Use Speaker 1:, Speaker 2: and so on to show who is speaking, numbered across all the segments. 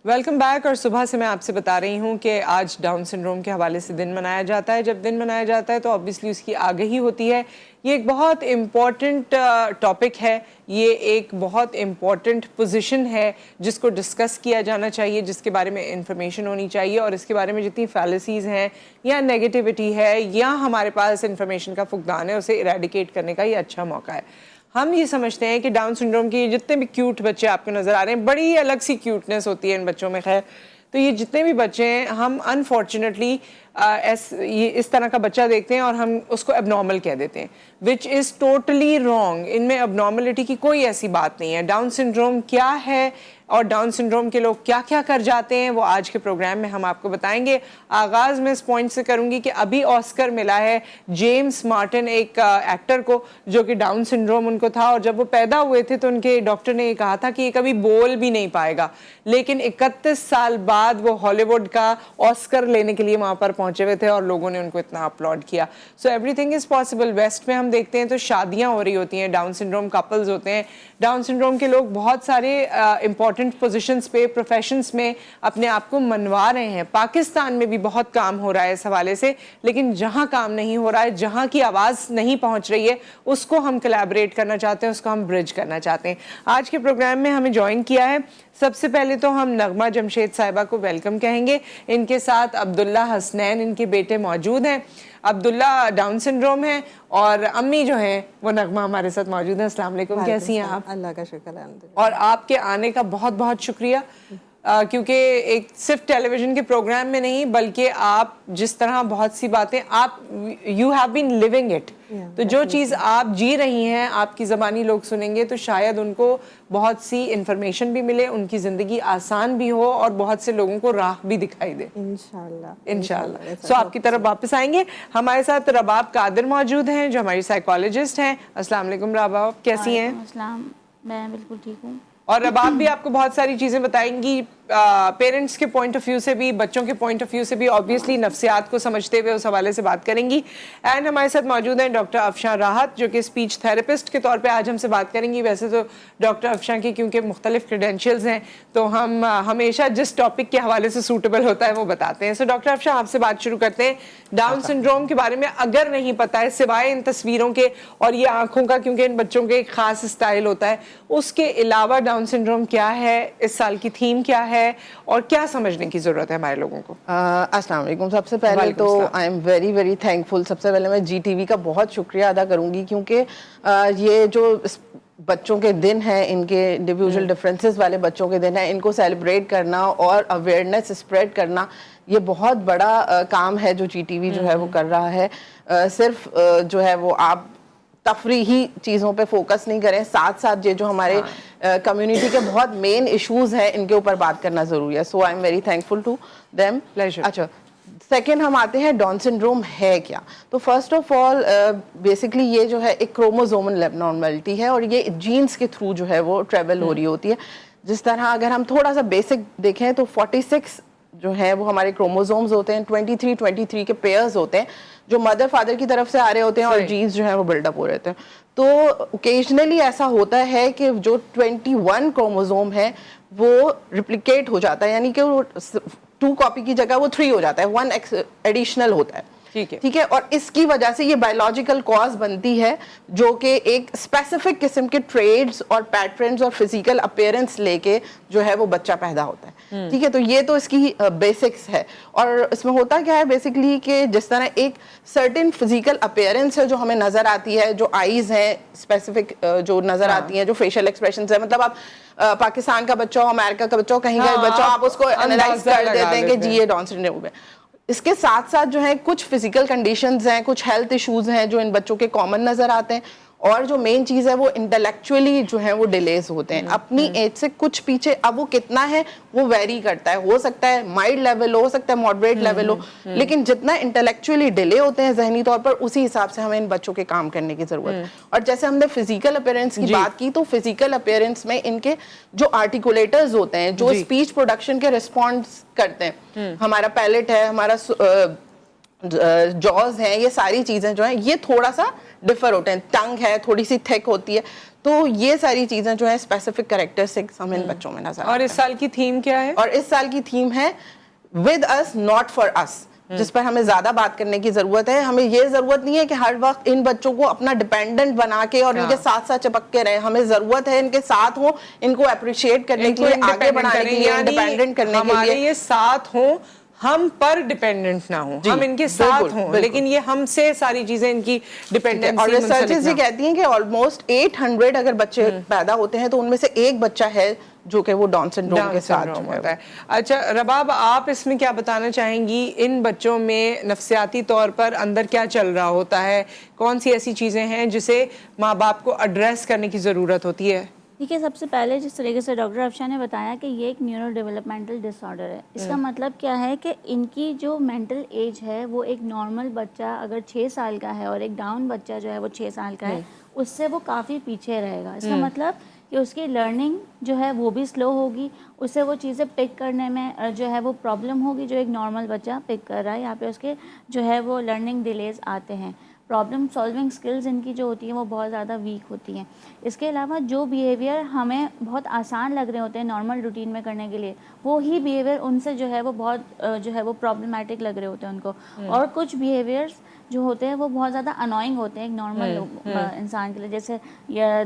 Speaker 1: Welcome back. اور صبح سے میں آپ سے بتا رہی ہوں کہ آج ڈاؤن سنڈروم کے حوالے سے دن منایا جاتا ہے. جب دن منایا جاتا ہے تو obviously اس کی آگہی ہوتی ہے. یہ ایک بہت امپورٹنٹ ٹاپک ہے, یہ ایک بہت امپورٹنٹ پوزیشن ہے جس کو ڈسکس کیا جانا چاہیے, جس کے بارے میں انفارمیشن ہونی چاہیے, اور اس کے بارے میں جتنی فیلسیز ہیں یا نیگیٹیوٹی ہے یا ہمارے پاس انفارمیشن کا فقدان ہے, اسے ایریڈیکیٹ کرنے کا یہ اچھا موقع ہے. ہم یہ سمجھتے ہیں کہ ڈاؤن سنڈروم کے جتنے بھی کیوٹ بچے آپ کو نظر آ رہے ہیں, بڑی الگ سی کیوٹنس ہوتی ہے ان بچوں میں. خیر, تو یہ جتنے بھی بچے ہیں, ہم انفارچونیٹلی اس طرح کا بچہ دیکھتے ہیں اور ہم اس کو اب نارمل کہہ دیتے ہیں, وچ از ٹوٹلی رانگ. ان میں اب نارملٹی کی کوئی ایسی بات نہیں ہے. ڈاؤن سنڈروم کیا ہے اور ڈاؤن سنڈروم کے لوگ کیا کیا کر جاتے ہیں, وہ آج کے پروگرام میں ہم آپ کو بتائیں گے. آغاز میں اس پوائنٹ سے کروں گی کہ ابھی آسکر ملا ہے جیمز مارٹن, ایک ایکٹر کو, جو کہ ڈاؤن سنڈروم ان کو تھا, اور جب وہ پیدا ہوئے تھے تو ان کے ڈاکٹر نے یہ کہا تھا کہ یہ کبھی بول بھی نہیں پائے گا. لیکن 31 سال بعد وہ ہالی ووڈ کا آسکر لینے کے لیے وہاں پر پہنچے ہوئے تھے اور لوگوں نے ان کو اتنا اپلوڈ کیا. So everything is possible. West میں ہم دیکھتے ہیں تو شادیاں ہو رہی ہوتی ہیں, ڈاؤن سنڈروم کپلز ہوتے ہیں. ڈاؤن سنڈروم کے لوگ بہت سارے امپورٹنٹ پوزیشنز پہ, پروفیشنز میں اپنے آپ کو منوا رہے ہیں. پاکستان میں بھی بہت کام ہو رہا ہے اس حوالے سے, لیکن جہاں کام نہیں ہو رہا ہے, جہاں کی آواز نہیں پہنچ رہی ہے, اس کو ہم کولیبریٹ کرنا چاہتے ہیں, اس کو ہم برج کرنا چاہتے ہیں. آج کے پروگرام میں ہمیں جوائن کیا ہے سب سے پہلے تو ہم نغمہ جمشید صاحبہ کو ویلکم کہیں گے. ان کے ساتھ عبداللہ حسنین, ان کے بیٹے موجود ہیں. عبداللہ ڈاؤن سنڈروم ہے اور امی جو ہیں وہ نغمہ ہمارے ساتھ موجود ہیں. السلام علیکم, کیسی ہیں آپ؟
Speaker 2: اللہ کا شکر ہے.
Speaker 1: اور آپ کے آنے کا بہت بہت شکریہ, کیونکہ ایک صرف ٹیلی ویژن کے پروگرام میں نہیں, بلکہ آپ جس طرح بہت سی باتیں آپ you have been living it, تو جو چیز آپ جی رہی ہیں آپ کی زبانی لوگ سنیں گے تو شاید ان کو بہت سی انفارمیشن بھی ملے, ان کی زندگی آسان بھی ہو اور بہت سے لوگوں کو راہ بھی دکھائی دے انشاءاللہ. سو آپ کی طرف واپس آئیں گے. ہمارے ساتھ رباب قادر موجود ہیں جو ہماری سائیکالوجسٹ ہیں. السلام علیکم رباب, کیسی ہیں؟
Speaker 3: السلام, میں بالکل ٹھیک ہوں.
Speaker 1: اور رباب بھی آپ کو بہت ساری چیزیں بتائیں گی, پیرنٹس کے پوائنٹ آف ویو سے بھی, بچوں کے پوائنٹ آف ویو سے بھی, آبویسلی نفسیات کو سمجھتے ہوئے اس حوالے سے بات کریں گی. اینڈ ہمارے ساتھ موجود ہیں ڈاکٹر افشاں راحت, جو کہ اسپیچ تھراپسٹ کے طور پہ آج ہم سے بات کریں گی. ویسے تو ڈاکٹر افشاں کی کیونکہ مختلف کریڈینشیلز ہیں تو ہم ہمیشہ جس ٹاپک کے حوالے سے سوٹیبل ہوتا ہے وہ بتاتے ہیں. سو ڈاکٹر افشاں, آپ سے بات شروع کرتے ہیں. ڈاؤن سنڈروم کے بارے میں اگر نہیں پتا ہے, سوائے ان تصویروں کے اور یہ آنکھوں کا, کیونکہ ان بچوں کے ایک خاص اسٹائل ہوتا ہے, اس کے علاوہ ڈاؤن سنڈروم کیا ہے, اس سال کی تھیم کیا ہے, اور کیا سمجھنے کی ضرورت ہے ہمارے لوگوں کو؟
Speaker 2: السلام علیکم. سب سے پہلے تو I am very very thankful. سب سے پہلے میں جی ٹی وی کا بہت شکریہ ادا کروں گی, کیونکہ یہ جو بچوں کے دن ہیں, ان کے انڈیویجول ڈفرینسز والے بچوں کے دن ہیں, ان کو سیلیبریٹ کرنا اور اویئرنیس اسپریڈ کرنا, یہ بہت بڑا کام ہے جو جی ٹی وی جو ہے وہ کر رہا ہے. صرف جو ہے وہ آپ تفریحی چیزوں پہ فوکس نہیں کریں, ساتھ ساتھ یہ جو ہمارے کمیونٹی کے بہت مین ایشوز ہیں ان کے اوپر بات کرنا ضروری ہے. So I am very thankful to them. اچھا, سیکنڈ ہم آتے ہیں ڈاؤن سنڈروم ہے کیا. تو فرسٹ آف آل بیسکلی یہ جو ہے ایک کروموزومل ابنارملٹی ہے, اور یہ جینز کے تھرو جو ہے وہ ٹریول ہو رہی ہوتی ہے. جس طرح اگر ہم تھوڑا سا بیسک دیکھیں تو 46 جو ہیں وہ ہمارے کروموزومز ہوتے ہیں, 23 کے پیئرز ہوتے ہیں جو مدر فادر کی طرف سے آ رہے ہوتے ہیں, اور جینز جو ہیں وہ بلڈ اپ ہو رہے ہوتے ہیں. تو اوکیجنلی ایسا ہوتا ہے کہ جو 21 کروموزوم ہے وہ ریپلیکیٹ ہو جاتا ہے, یعنی کہ وہ 2 کاپی کی جگہ وہ 3 ہو جاتا ہے, 1 ایڈیشنل ہوتا ہے. ٹھیک ہے, اور اس کی وجہ سے یہ بایولوجیکل کاز بنتی ہے جو کہ ایک اسپیسیفک قسم کے ٹریڈز اور پیٹرنز اور فزیکل اپیئرنس لے کے جو ہے وہ بچہ پیدا ہوتا ہے. ٹھیک ہے, تو یہ تو اس کی بیسکس ہے. اور اس میں ہوتا کیا ہے بیسکلی کہ جس طرح ایک سرٹن فزیکل اپیئرنس ہے جو ہمیں نظر آتی ہے, جو آئیز ہیں اسپیسیفک جو نظر آتی ہیں, جو فیشل ایکسپریشنز ہیں, مطلب آپ پاکستان کا بچہ ہو, امریکہ کا بچہ ہو, کہیں کا بچہ ہو, آپ اس کو انالائز کر دیتے ہیں کہ جی یہ ڈاؤن سنڈروم ہے. اس کے ساتھ ساتھ جو ہے کچھ فزیکل کنڈیشنز ہیں, کچھ ہیلتھ ایشوز ہیں جو ان بچوں کے کامن نظر آتے ہیں, اور جو مین چیز ہے وہ انٹلیکچولی جو ہے وہ ڈیلیز ہوتے ہیں اپنی ایج سے کچھ پیچھے. اب وہ کتنا ہے وہ ویری کرتا ہے, ہو سکتا ہے مائلڈ لیول ہو سکتا ہے ماڈریٹ لیول ہو, لیکن جتنا انٹلیکچولی ڈیلے ہوتے ہیں ذہنی طور پر, اسی حساب سے ہمیں ان بچوں کے کام کرنے کی ضرورت ہے. اور جیسے ہم نے فزیکل اپیئرنس کی بات کی, تو فزیکل اپیئرنس میں ان کے جو آرٹیکولیٹرز ہوتے ہیں, جو اسپیچ پروڈکشن کے ریسپونس کرتے ہیں, ہمارا پیلٹ ہے, ہمارا جوز ہیں, یہ ساری چیزیں جو ہیں یہ تھوڑا سا ڈفر ہوتے ہیں. ٹنگ ہے تھوڑی سی تھک ہوتی ہے, تو یہ ساری چیزیں جو ہے اسپیسیفک کریکٹرسٹکس ہمیں ان بچوں میں نظر
Speaker 1: اور اس سال کی تھیم کیا ہے؟
Speaker 2: اور اس سال کی تھیم ہے ود اس ناٹ فار اس، جس پر ہمیں زیادہ بات کرنے کی ضرورت ہے. ہمیں یہ ضرورت نہیں ہے کہ ہر وقت ان بچوں کو اپنا ڈیپینڈنٹ بنا کے اور ان کے ساتھ ساتھ چپک کے رہیں. ہمیں ضرورت ہے ان کے ساتھ ہوں، ان کو اپریشیٹ کرنے کے لیے، آگے بڑھانے کے لیے، انڈیپینڈنٹ کرنے کے لیے.
Speaker 1: ہمارے یہ ساتھ ہوں، ہم پر ڈیپینڈنٹ نہ ہوں، ہم ان کے ساتھ ہوں، لیکن یہ ہم سے ساری چیزیں ان کی ڈیپینڈنسی.
Speaker 2: اور ریسرچز یہ کہتی ہیں کہ آلموسٹ 800 اگر بچے پیدا ہوتے ہیں تو ان میں سے ایک بچہ ہے جو کہ وہ ڈاؤن سنڈروم کے ساتھ
Speaker 1: ہوتا ہے. اچھا رباب، آپ اس میں کیا بتانا چاہیں گی؟ ان بچوں میں نفسیاتی طور پر اندر کیا چل رہا ہوتا ہے؟ کون سی ایسی چیزیں ہیں جسے ماں باپ کو ایڈریس کرنے کی ضرورت ہوتی ہے؟
Speaker 3: دیکھیے، سب سے پہلے جس طریقے سے ڈاکٹر افشا نے بتایا کہ یہ ایک نیورو ڈیولپمنٹل ڈس آرڈر ہے. اس کا مطلب کیا ہے کہ ان کی جو مینٹل ایج ہے وہ ایک نارمل بچہ اگر 6 سال کا ہے اور ایک ڈاؤن بچہ جو ہے وہ 6 سال کا ہے، اس سے وہ کافی پیچھے رہے گا. اس کا مطلب کہ اس کی لرننگ جو ہے وہ بھی سلو ہوگی، اس سے وہ چیزیں پک کرنے میں جو ہے وہ پرابلم ہوگی جو ایک نارمل بچہ پک کر رہا ہے. یہاں پہ اس کے جو ہے وہ لرننگ ڈیلیز آتے ہیں. پرابلم سالونگ سکلز ان کی جو ہوتی ہیں وہ بہت زیادہ ویک ہوتی ہیں. اس کے علاوہ جو بیہیویئر ہمیں بہت آسان لگ رہے ہوتے ہیں نارمل روٹین میں کرنے کے لیے، وہی بیہیویئر ان سے جو ہے وہ بہت جو ہے وہ پرابلمیٹک لگ رہے ہوتے ہیں ان کو. اور کچھ بیہیویئرس جو ہوتے ہیں وہ بہت زیادہ انوائنگ ہوتے ہیں ایک نارمل انسان کے لیے، جیسے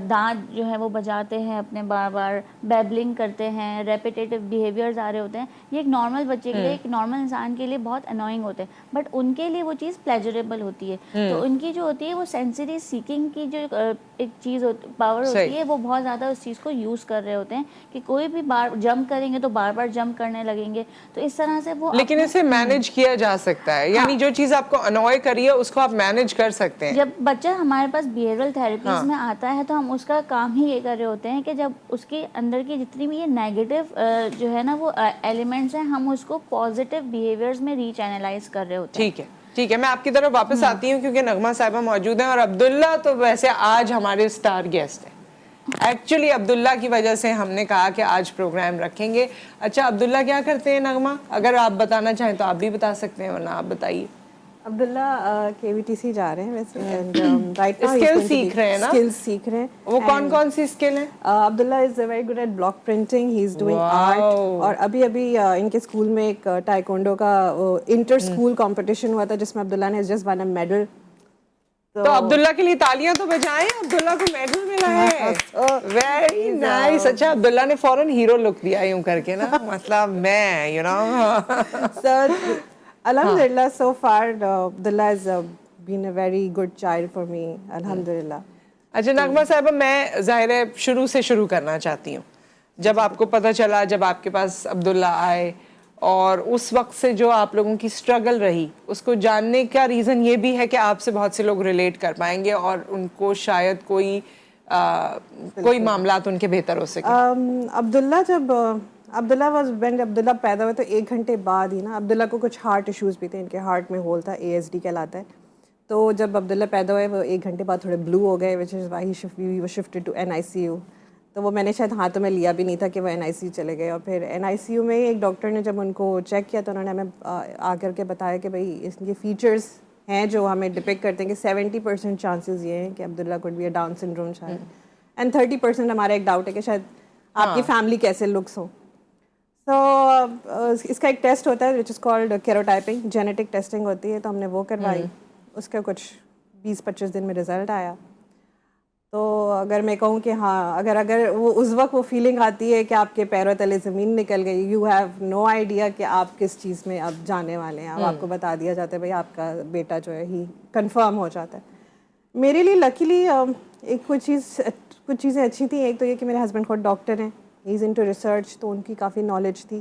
Speaker 3: دانت جو ہے وہ بجاتے ہیں اپنے بار بار، بیبلنگ کرتے ہیں، ریپیٹیٹو بیہیویئرز آ رہے ہوتے ہیں. یہ ایک نارمل بچے کے لیے، ایک نارمل انسان کے لیے بہت انوائنگ ہوتے ہیں، بٹ ان کے لیے وہ چیز پلیجریبل ہوتی ہے. تو ان کی جو ہوتی ہے وہ سینسری سیکنگ کی جو ایک چیز پاور ہوتی ہے، وہ بہت زیادہ اس چیز کو یوز کر رہے ہوتے ہیں کہ کوئی بھی بار جمپ کریں گے تو بار بار جمپ کرنے لگیں گے. تو اس طرح سے وہ،
Speaker 1: لیکن اسے مینیج کیا جا سکتا ہے، یعنی جو چیز آپ کو انوائے کری ہے اس کو آپ مینیج کر سکتے ہیں.
Speaker 3: جب بچہ ہمارے پاس بیہیویئرل تھراپیز میں آتا ہے تو ہم اس کا کام ہی یہ کر رہے ہوتے ہیں کہ جب اس کے اندر کی جتنی بھی یہ نیگیٹو جو ہے نا وہ ایلیمنٹس ہیں، ہم اس کو پازیٹیو بیہیویئرز میں ری چینلائز کر رہے ہوتے ہیں.
Speaker 1: ٹھیک ہے، میں آپ کی طرف واپس آتی ہوں کیونکہ نغمہ صاحبہ موجود ہیں، اور عبداللہ تو ویسے آج ہمارے اسٹار گیسٹ ہیں. ایکچولی عبداللہ کی وجہ سے ہم نے کہا کہ آج پروگرام رکھیں گے. اچھا عبداللہ کیا کرتے ہیں نغمہ؟ اگر آپ بتانا چاہیں تو آپ بھی بتا سکتے ہیں، ورنہ آپ بتائیے.
Speaker 4: عبداللہ KVTC جا رہے ہیں ویسے، اینڈ رائٹ ناؤ
Speaker 1: اسکل سیکھ رہے ہیں نا؟
Speaker 4: اسکلز سیکھ رہے ہیں.
Speaker 1: وہ کون کون سی اسکل ہیں؟
Speaker 4: Abdullah is very good at block printing, he is doing art. اور ابھی ان کے اسکول میں ایک ٹائیکونڈو کا انٹر اسکول کمپٹیشن ہوا تھا جس میں عبداللہ نے جسٹ ون اے میڈل.
Speaker 1: تو عبداللہ کے لیے تالیاں تو بجائیں، عبداللہ کو میڈل ملا ہے. Very nice. اچھا عبداللہ نے فوراً ہیرو لک دیا یوں کر کے نا، مطلب میں you know.
Speaker 4: Alhamdulillah, so far Abdullah has been a very good child for me, alhamdulillah.
Speaker 1: اچھا نغمہ صاحبہ، میں ظاہر ہے شروع سے شروع کرنا چاہتی ہوں. جب آپ کو پتہ چلا، جب آپ کے پاس عبداللہ آئے، اور اس وقت سے جو آپ لوگوں کی اسٹرگل رہی، اس کو جاننے کا ریزن یہ بھی ہے کہ آپ سے بہت سے لوگ ریلیٹ کر پائیں گے اور ان کو شاید کوئی معاملات ان کے بہتر ہو سکے.
Speaker 4: عبداللہ پیدا ہوئے تو 1 گھنٹے بعد ہی نا، عبداللہ کو کچھ ہارٹ ایشوز بھی تھے، ان کے ہارٹ میں ہول تھا، ASD کہلاتا ہے. تو جب عبداللہ پیدا ہوئے وہ 1 گھنٹے بعد تھوڑے بلو ہو گئے، which is why we were shifted to NICU. تو وہ میں نے شاید ہاتھوں میں لیا بھی نہیں تھا کہ وہ NICU چلے گئے. اور پھر NICU میں ایک ڈاکٹر نے جب ان کو چیک کیا تو انہوں نے ہمیں آ کر کے بتایا کہ بھائی اس کے فیچرز ہیں جو ہمیں ڈپکٹ کرتے ہیں کہ 70% چانسز یہ ہیں کہ Abdullah could be a Down syndrome child, and 30% ہمارا ایک ڈاؤٹ ہے کہ شاید آپ کی فیملی کیسے لکس ہو. تو اس کا ایک ٹیسٹ ہوتا ہے وچ از کالڈ کیروٹائپنگ، جینیٹک ٹیسٹنگ ہوتی ہے. تو ہم نے وہ کروائی، اس کا کچھ 20-25 دن میں رزلٹ آیا. تو اگر میں کہوں کہ ہاں، اگر وہ اس وقت وہ فیلنگ آتی ہے کہ آپ کے پیروں تلے زمین نکل گئی، یو ہیو نو آئیڈیا کہ آپ کس چیز میں اب جانے والے ہیں. اب آپ کو بتا دیا جاتا ہے بھائی آپ کا بیٹا جو ہے ہی کنفرم ہو جاتا ہے. میرے لیے لکیلی کچھ چیزیں اچھی تھیں. ایک تو یہ کہ میرے ہسبینڈ خود ڈاکٹر ہیں، ہی از انٹو ریسرچ، تو ان کی کافی نالج تھی.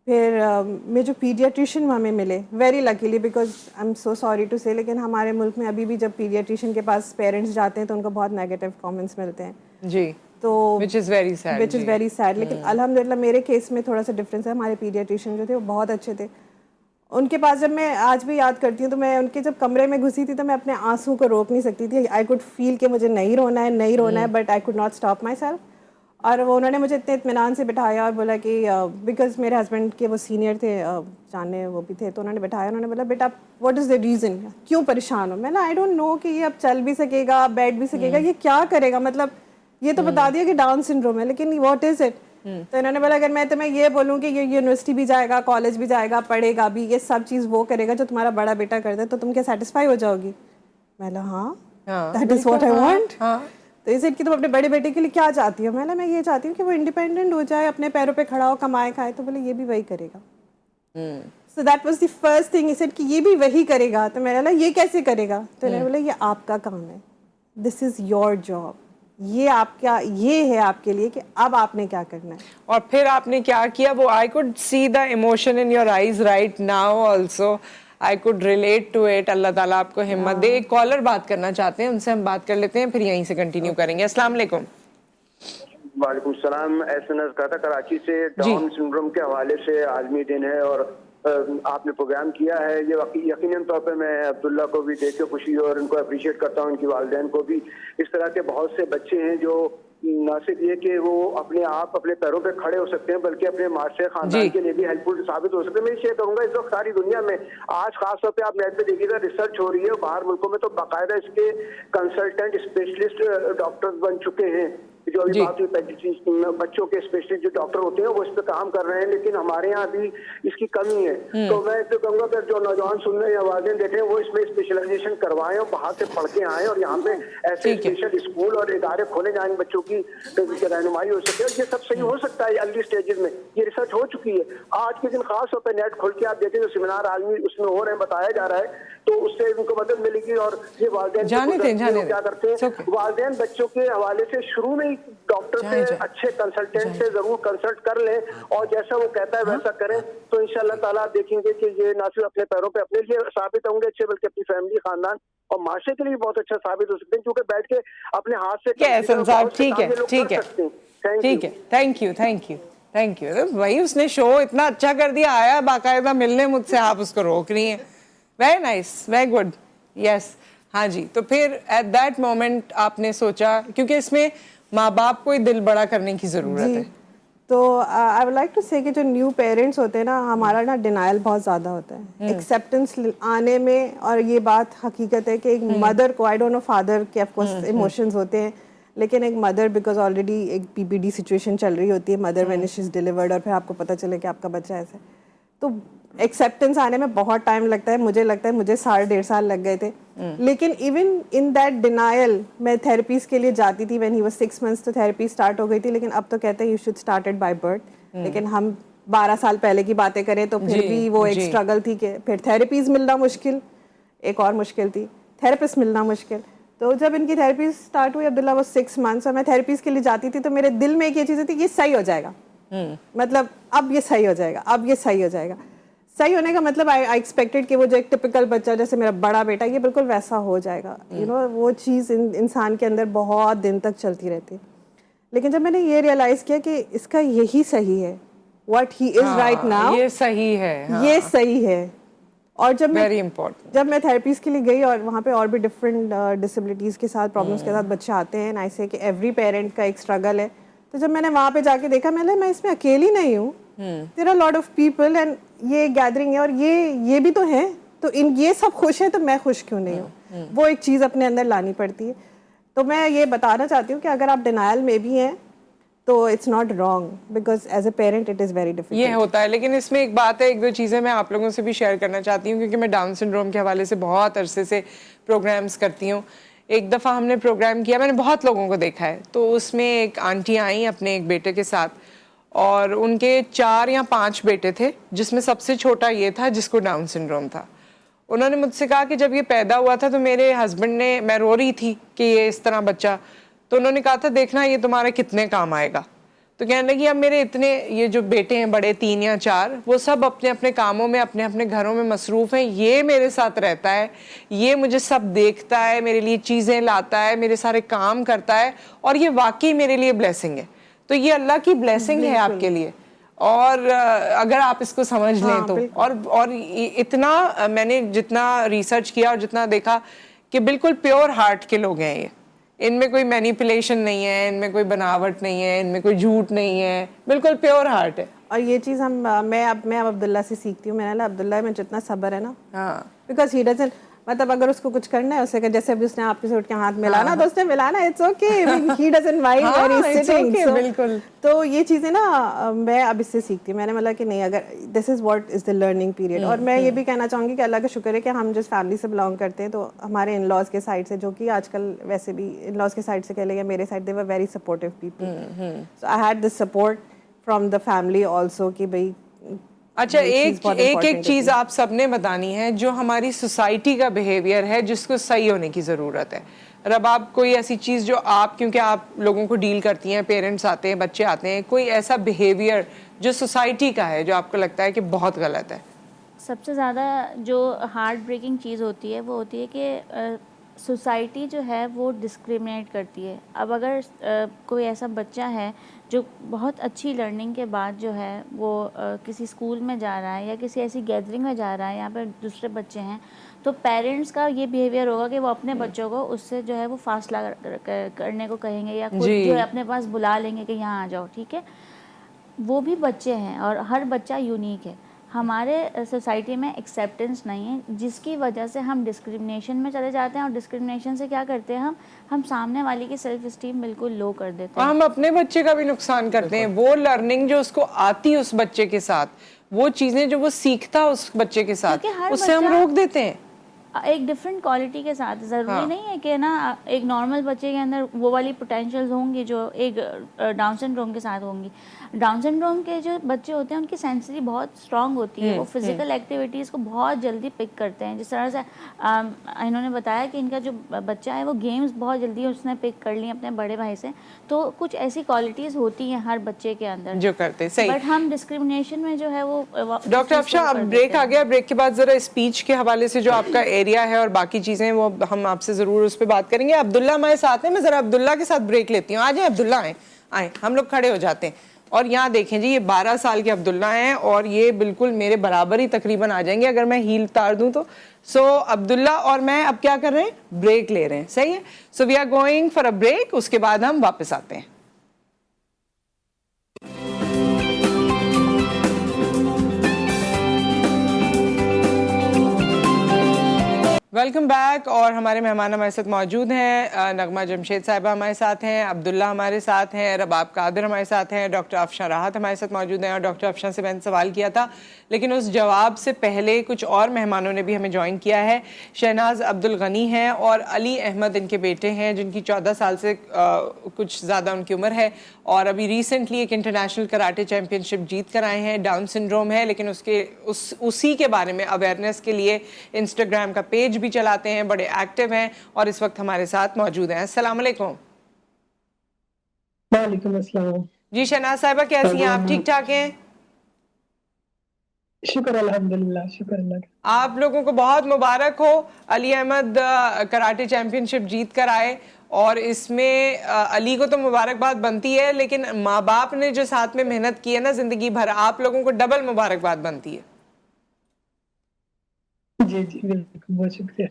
Speaker 4: پھر میں جو پیڈیاٹریشین ہمیں ملے، very luckily, because I am so sorry to say, لیکن ہمارے ملک میں ابھی بھی جب پیڈیاٹریشین کے پاس پیرنٹس جاتے ہیں تو ان کو بہت نیگیٹو کامنٹس ملتے ہیں.
Speaker 1: جی،
Speaker 4: تو
Speaker 1: which is very sad.
Speaker 4: لیکن الحمدللہ میرے کیس میں تھوڑا سا ڈفرینس ہے. ہمارے پیڈیاٹریشین جو تھے وہ بہت اچھے تھے. ان کے پاس جب میں آج بھی یاد کرتی ہوں تو میں ان کے جب کمرے میں گھسی تھی تو میں اپنے آنسوں کو روک نہیں سکتی تھی. آئی کوڈ فیل کہ مجھے نہیں رونا ہے، but I could not stop my self. اور وہ انہوں نے مجھے اتنے اطمینان سے بٹھایا اور بولا کہ بیکاز میرے ہسبینڈ کے وہ سینئر تھے، جاننے وہ بھی تھے، تو انہوں نے بٹھایا، انہوں نے بولا بیٹا واٹ از دا ریزن، کیوں پریشان ہو؟ میں نا آئی ڈونٹ نو کہ یہ اب چل بھی سکے گا، بیٹھ بھی سکے گا، یہ کیا کرے گا، مطلب ये तो बता दिया कि डाउन सिंड्रोम है, लेकिन व्हाट इज इट? तो इन्होंने बोला अगर मैं तुम्हें ये बोलूँ कि ये यूनिवर्सिटी भी जाएगा, कॉलेज भी जाएगा, पढ़ेगा भी, ये सब चीज़ वो करेगा जो तुम्हारा बड़ा बेटा करता है, तो तुम क्या सेटिस्फाई हो जाओगी? मैं बोला हाँ, that is what I want. तो इस कि तुम अपने बड़े बेटे के लिए क्या चाहती हो? मैं ये चाहती हूँ कि वो इंडिपेंडेंट हो जाए, अपने पैरों पे खड़ा हो, कमाए खाए। तो बोले ये भी वही करेगा। So that was the first thing he said कि ये भी वही करेगा। तो मैंने बोला ये कैसे करेगा? तो मैंने बोला ये आपका काम है, दिस इज योर जॉब, ये आपका, ये है आपके लिए कि अब आपने क्या करना है।
Speaker 1: और फिर आपने क्या किया? वो I could see the emotion in your eyes right now also, I could relate to it. अल्लाह ताला आपको हिम्मत दे। एक कॉलर बात करना चाहते हैं, उनसे हम बात कर लेते हैं, फिर यहीं से कंटिन्यू करेंगे। अस्सलाम वालेकुम।
Speaker 5: वालेकुम सलाम। एसएनएस का था कराची से, डाउन सिंड्रोम के हवाले से आलमी दिन है और आपने प्रोग्राम किया है। ये यकीनन तौर पे मैं अब्दुल्ला को भी देख के खुशी और उनको अप्रिशिएट करता हूँ, उनकी वालिदैन को भी। इस तरह के बहुत से बच्चे हैं जो न सिर्फ ये कि वो अपने आप अपने पैरों पे खड़े हो सकते हैं, बल्कि अपने माशरे खानदान के लिए भी हेल्पफुल साबित हो सकते हैं। मैं शेयर करूंगा, इस वक्त सारी दुनिया में आज खास तौर पे आप नेट पे देखिएगा, रिसर्च हो रही है। बाहर मुल्कों में तो बाकायदा इसके कंसल्टेंट स्पेशलिस्ट डॉक्टर्स बन चुके हैं, जो अभी बात हुई बच्चों के स्पेशलिस्ट जो डॉक्टर होते हैं वो इस पे काम कर रहे हैं, लेकिन हमारे यहाँ भी इसकी कमी है। तो मैं तो कहूँगा कि जो नौजवान सुन रहे हैं या वालिदैन देख रहे हैं वो इसमें स्पेशलाइजेशन करवाएं और बाहर से पढ़ के आए और यहाँ पे ऐसे स्पेशल स्कूल और इदारे खोले जाएंगे बच्चों की रहनुमाई हो सके। और ये सब सही हो सकता है अर्ली स्टेजेस में, ये रिसर्च हो चुकी है। आज के दिन खास तौर पर नेट खोल के आप देखें जो सेमिनार आदमी उसमें हो रहे हैं, बताया जा रहा है, तो उससे उनको मदद मिलेगी। और ये वालिदैन क्या करते हैं, वालिदैन बच्चों के हवाले से शुरू में ही डॉक्टर से, अच्छे कंसल्टेंट से जरूर कंसल्ट कर लें और जैसा वो कहता है वैसा करें, तो इंशाअल्लाह ताला आप देखेंगे कि ये ना सिर्फ अपने पैरों पे अपने लिए साबित होंगे अच्छे, बल्कि अपनी फैमिली, खानदान और माशरे के लिए बहुत अच्छा साबित हो सकते हैं, क्योंकि बैठ के अपने हाथ से
Speaker 1: ठीक है, थैंक यू। वही उसने शो इतना अच्छा कर दिया, आया बाकायदा मिलने मुझसे, आप उसको रोक रही हैं। Very nice, very good, yes. हाँ जी, तो फिर एट दैट मोमेंट आपने सोचा, क्योंकि इसमें माँ बाप को ही दिल बड़ा करने की जरूरत है।
Speaker 4: तो आई वुड लाइक टू से कि जो न्यू पेरेंट्स होते हैं ना, हमारा ना डिनायल बहुत ज़्यादा होता है एक्सेप्टेंस आने में। और ये बात हकीकत है कि एक मदर को, आई डोंट नो फादर के ऑफ कोर्स इमोशंस होते हैं, लेकिन एक मदर बिकॉज ऑलरेडी एक पीपीडी सिचुएशन चल रही होती है, mother when she is delivered, और फिर आपको पता चले कि आपका बच्चा ऐसा है, तो एक्सेप्टेंस आने में बहुत टाइम लगता है। मुझे लगता है मुझे 1.5 साल लग गए थे। लेकिन इवन इन दैट डिनायल मैं थेरेपीज के लिए जाती थी। व्हेन ही वाज 6 months तो थेरेपी स्टार्ट हो गई थी, लेकिन अब तो कहते हैं you should started by birth. लेकिन हम 12 साल पहले की बातें करें तो फिर भी वो एक स्ट्रगल थी कि फिर थेरेपीज मिलना मुश्किल, एक और मुश्किल थी थेरेपिस्ट मिलना मुश्किल। तो जब इनकी थेरेपी स्टार्ट हुई, अब्दुल्ला वाज 6 months और मैं थेरेपीज के लिए जाती थी, तो मेरे दिल में एक ये चीज़ थी ये सही हो जाएगा, मतलब अब ये सही हो जाएगा, अब ये सही हो जाएगा। सही होने का मतलब आई एक्सपेक्टेड कि वो जो एक टिपिकल बच्चा जैसे मेरा बड़ा बेटा, ये बिल्कुल वैसा हो जाएगा। यू नो वो चीज़ इंसान के अंदर बहुत दिन तक चलती रहती है। लेकिन जब मैंने ये रियलाइज किया कि इसका यही सही है, what he is right now, ये सही है, ये सही है। और जब मैं थेरेपीज के लिए गई और वहाँ पे और भी डिफरेंट डिसेबिलिटीज़ के साथ, प्रॉब्लम्स के साथ बच्चे आते हैं, आई से कि एवरी पेरेंट का एक स्ट्रगल है। तो जब मैंने वहाँ पे जाके देखा, मैं इसमें अकेली नहीं हूँ, there are lot of people and ये गैदरिंग है और ये भी तो है, तो इन ये सब खुश हैं तो मैं खुश क्यों नहीं हूँ। वो एक चीज़ अपने अंदर लानी पड़ती है। तो मैं ये बताना चाहती हूँ कि अगर आप डिनायल में भी हैं तो it's not wrong, because as a parent it is very difficult.
Speaker 1: ये होता है, लेकिन इसमें एक बात है, एक दो चीज़ें मैं आप लोगों से भी शेयर करना चाहती हूँ, क्योंकि मैं डाउन सिंड्रोम के हवाले से बहुत अरसे से प्रोग्राम्स करती हूँ। एक दफ़ा हमने प्रोग्राम किया, मैंने बहुत लोगों को देखा है, तो उसमें एक आंटी आई अपने एक बेटे के साथ, और उनके 4 या 5 बेटे थे, जिसमें सबसे छोटा ये था जिसको डाउन सिंड्रोम था। उन्होंने मुझसे कहा कि जब ये पैदा हुआ था तो मेरे हस्बैंड ने, मैं रो रही थी कि ये इस तरह बच्चा, तो उन्होंने कहा था देखना ये तुम्हारे कितने काम आएगा। तो कहने लगी अब मेरे इतने ये जो बेटे हैं बड़े 3 या 4, वो सब अपने अपने कामों में, अपने अपने घरों में मसरूफ़ हैं, ये मेरे साथ रहता है, ये मुझे सब देखता है, मेरे लिए चीज़ें लाता है, मेरे सारे काम करता है, और ये वाकई मेरे लिए ब्लेसिंग है। तो ये अल्लाह की ब्लेसिंग है आपके लिए, और अगर आप इसको समझ लें तो। और इतना मैंने जितना रिसर्च किया और जितना देखा कि बिल्कुल प्योर हार्ट के लोग हैं ये, इनमें कोई मैनिपुलेशन नहीं है, इनमें कोई बनावट नहीं है, इनमें कोई झूठ नहीं है, बिल्कुल प्योर हार्ट है।
Speaker 4: और ये चीज़ मैं अब अब्दुल्ला से सीखती हूँ। मैंने अब्दुल्ला में जितना सब्र है ना, बिकॉज ही डजंट, मतलब अगर उसको कुछ करना है उसे जैसे अभी उसने आपके से उठ के हाथ मिलाना तो उसने मिलाना, it's okay, he doesn't mind when he is sitting,
Speaker 1: बिल्कुल।
Speaker 4: तो ये चीज़ें ना मैं अब इससे सीखती हूँ। मैंने बोला कि नहीं, अगर this is what is the learning period. और मैं ये भी कहना चाहूँगी कि अल्लाह का शुक्र है कि हम जिस फैमिली से बिलोंग करते हैं, तो हमारे इन लॉज के साइड से, जो कि आजकल वैसे भी इन लॉज के साइड से कह लें या मेरे side, they were very supportive people, so I had this support from the family also कि भाई
Speaker 1: अच्छा, एक चीज आप सबने बतानी है, जो हमारी सोसाइटी का बिहेवियर है जिसको सही होने की ज़रूरत है। अब आप कोई ऐसी चीज़ जो आप, क्योंकि आप लोगों को डील करती हैं, पेरेंट्स आते हैं, बच्चे आते हैं, कोई ऐसा बिहेवियर जो सोसाइटी का है जो आपको लगता है कि बहुत गलत है?
Speaker 3: सबसे ज़्यादा जो हार्ट ब्रेकिंग चीज़ होती है वो होती है कि सोसाइटी जो है वो डिस्क्रिमिनेट करती है। अब अगर कोई ऐसा बच्चा है जो बहुत अच्छी लर्निंग के बाद जो है वो किसी स्कूल में जा रहा है या किसी ऐसी गैदरिंग में जा रहा है, यहाँ पर दूसरे बच्चे हैं, तो पेरेंट्स का ये बिहेवियर होगा कि वो अपने बच्चों को उससे जो है वो फासला करने को कहेंगे या खुद जो है अपने पास बुला लेंगे कि यहाँ आ जाओ, ठीक है। वो भी बच्चे हैं और हर बच्चा यूनिक है। हमारे सोसाइटी में एक्सेप्टेंस नहीं है, जिसकी वजह से हम डिस्क्रिमिनेशन में चले जाते हैं और डिस्क्रिमिनेशन से क्या करते हैं, हम सामने वाले की सेल्फ इस्टीम बिल्कुल लो कर देते हैं।
Speaker 1: हम अपने बच्चे का भी नुकसान करते हैं। वो लर्निंग जो उसको आती उस बच्चे के साथ, वो चीजें जो वो सीखता उस बच्चे के साथ, उससे हम रोक देते हैं
Speaker 3: एक डिफरेंट क्वालिटी के साथ। ज़रूरी नहीं है कि ना एक नॉर्मल बच्चे के अंदर वो वाली पोटेंशियल्स होंगी जो एक डाउन सिंड्रोम के साथ होंगी। डाउन सिंड्रोम के जो बच्चे होते हैं उनकी सेंसिटी बहुत स्ट्रांग होती है, वो फिजिकल एक्टिविटीज़ को बहुत जल्दी पिक करते हैं। जिस तरह से इन्होंने बताया कि इनका जो बच्चा है वो गेम्स बहुत जल्दी उसने पिक कर ली अपने बड़े भाई से, तो कुछ ऐसी क्वालिटीज़ होती हैं हर बच्चे के अंदर
Speaker 1: जो करते सही।
Speaker 3: बट हम डिस्क्रिमिनेशन में जो है वो
Speaker 1: डॉक्टर अफशा, अब ब्रेक आ गया, ब्रेक के बाद जरा स्पीच के हवाले से जो आपका एरिया है और बाकी चीजें वो हम आपसे जरूर उस पर बात करेंगे। अब्दुल्ला हमारे साथ हैं, मैं जरा अब्दुल्ला के साथ ब्रेक लेती हूँ। आ जाए अब्दुल्ला, आए हम लोग खड़े हो जाते हैं। और यहाँ देखें जी, ये 12 साल के अब्दुल्ला हैं और ये बिल्कुल मेरे बराबर ही तकरीबन आ जाएंगे अगर मैं हील उतार दूं तो। सो अब्दुल्ला और मैं अब क्या कर रहे हैं, ब्रेक ले रहे हैं, सही है। So we are going for a break, उसके बाद हम वापस आते हैं। Welcome back. और हमारे मेहमान हमारे साथ मौजूद हैं, नगमा जमशेद साहिबा हमारे साथ हैं, अब्दुल्ला हमारे साथ हैं, रबाब कादिर हमारे साथ हैं, डॉक्टर अफशा राहत हमारे साथ मौजूद हैं। और डॉक्टर अफशा से मैंने सवाल किया था, लेकिन उस जवाब से पहले कुछ और मेहमानों ने भी हमें ज्वाइन किया है। शहनाज अब्दुल गनी हैं और अली अहमद इनके बेटे हैं, जिनकी 14 साल से कुछ ज़्यादा उनकी उम्र है और अभी रिसेंटली एक इंटरनेशनल कराटे चैम्पियनशिप जीत कर आए हैं। डाउन सिंड्रोम है, लेकिन उसी के बारे में अवेयरनेस के लिए इंस्टाग्राम का पेज भी चलाते हैं, बड़े एक्टिव हैं और इस वक्त हमारे साथ मौजूद हैं। अस्सलाम वालेकुम।
Speaker 6: वालेकुम अस्सलाम
Speaker 1: जी शहनाज साहिबा, कैसी हैं आप? ठीक ठाक हैं?
Speaker 6: शुक्र अल्हम्दुलिल्लाह, शुक्र अल्लाह का।
Speaker 1: आप लोगों को बहुत मुबारक हो, अली अहमद कराटे चैंपियनशिप जीत कर आए और इसमें अली को तो मुबारकबाद बनती है, लेकिन माँ बाप ने जो साथ में मेहनत की है ना जिंदगी भर, आप लोगों को डबल मुबारकबाद बनती है।
Speaker 6: जी जी बिल्कुल, बहुत शुक्रिया।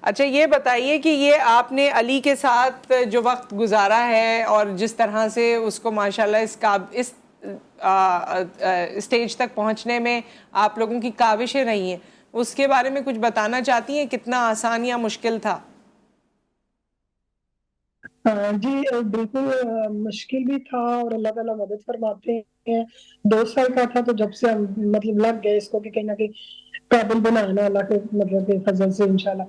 Speaker 1: अच्छा, ये बताइए कि ये आपने अली के साथ जो वक्त गुजारा है और जिस तरह से उसको माशाल्लाह इस स्टेज तक पहुंचने में आप लोगों की काविशें रही हैं, उसके बारे में कुछ बताना चाहती हैं? कितना आसान या मुश्किल था?
Speaker 6: जी बिल्कुल मुश्किल भी था और अल्लाह ताला मदद फरमाते हैं। 2 साल का था तो जब से हम मतलब लग गए इसको कि कहीं ना कहीं काबिल बनाना अल्लाह के मतलब के फजल से इंशाल्लाह।